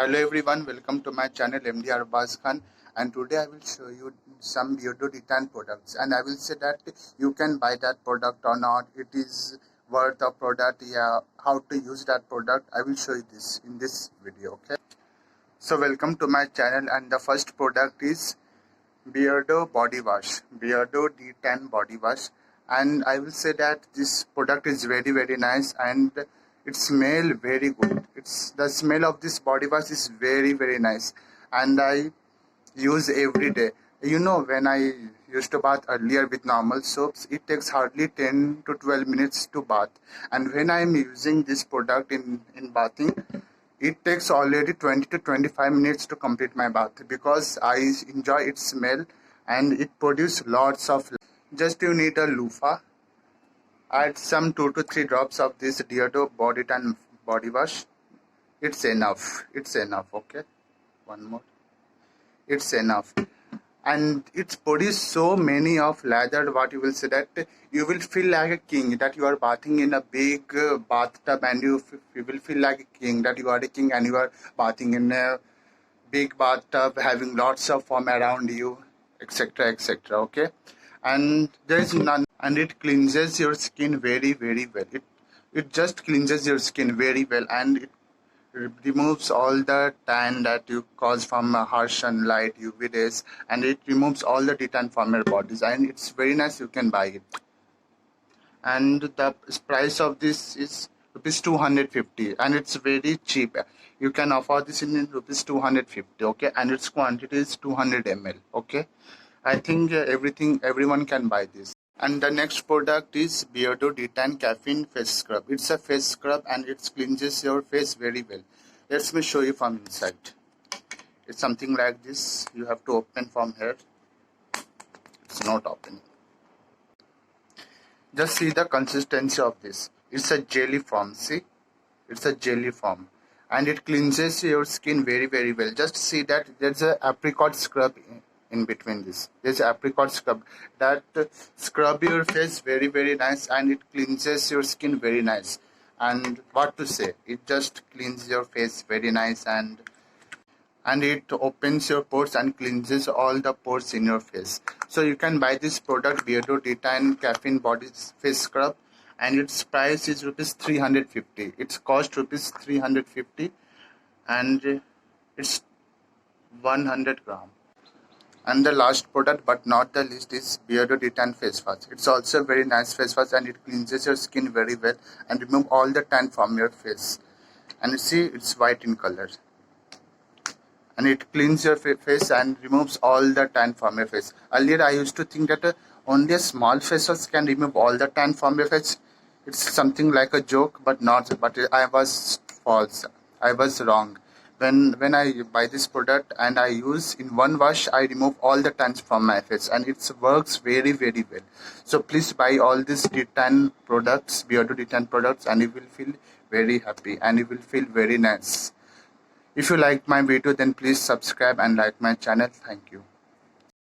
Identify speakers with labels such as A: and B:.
A: Hello everyone, welcome to my channel MD Arbaz Khan, and today I will show you some Beardo Detan products, and I will say that you can buy that product or not, it is worth of product, how to use that product. I will show you this in this video. Okay, so welcome to my channel, and the first product is Beardo body wash, Beardo Detan body wash, and I will say that this product is very nice and it smell very good. It's the smell of this body wash is very nice, and I use every day. You know, when I used to bath earlier with normal soaps, it takes hardly 10 to 12 minutes to bath, and when I am using this product in bathing, it takes already 20 to 25 minutes to complete my bath because I enjoy its smell and it produces lots of. Just you need a loofah. Add some 2 to 3 drops of this Beardo body tan body wash. It's enough. It's enough. Okay. One more. It's enough. And it's produced so many of lather, what you will say that you will feel like a king, that you are bathing in a big bathtub, and you will feel like a king, that you are a king and you are bathing in a big bathtub having lots of foam around you, etc. Okay, and there is none, and it cleanses your skin very well. It just cleanses your skin very well, and it removes all the tan that you cause from harsh sunlight, UV rays, and it removes all the detan from your bodies, and it's very nice. You can buy it, and the price of this is rupees 250, and it's very cheap. You can afford this in rupees 250. Okay, and its quantity is 200 ml. Okay, I think everyone can buy this. And the next product is Beardo Detan Caffeine Face Scrub. It's a face scrub and it cleanses your face very well. Let me show you from inside. It's something like this. You have to open from here. It's not opening. Just see the consistency of this. It's a jelly form. See? It's a jelly form. And it cleanses your skin very well. Just see that there's an apricot scrub in between this. There's apricot scrub that scrub your face very nice, and it cleanses your skin very nice. And what to say, it just cleans your face very nice, and it opens your pores and cleanses all the pores in your face. So you can buy this product, Beardo Detan Caffeine Body Face Scrub, and its price is rupees 350. It's cost rupees 350, and it's 100 gram. And the last product, but not the least, is Beardo Detan Face Wash. It's also a very nice face wash, and it cleanses your skin very well and remove all the tan from your face. And you see, it's white in color. And it cleans your face and removes all the tan from your face. Earlier, I used to think that only a small face wash can remove all the tan from your face. It's something like a joke, but not. But I was false. I was wrong. When I buy this product and I use in one wash, I remove all the tans from my face, and it works very well. So please buy all these detan products, Beardo Detan products, and you will feel very happy and you will feel very nice. If you like my video, then please subscribe and like my channel. Thank you.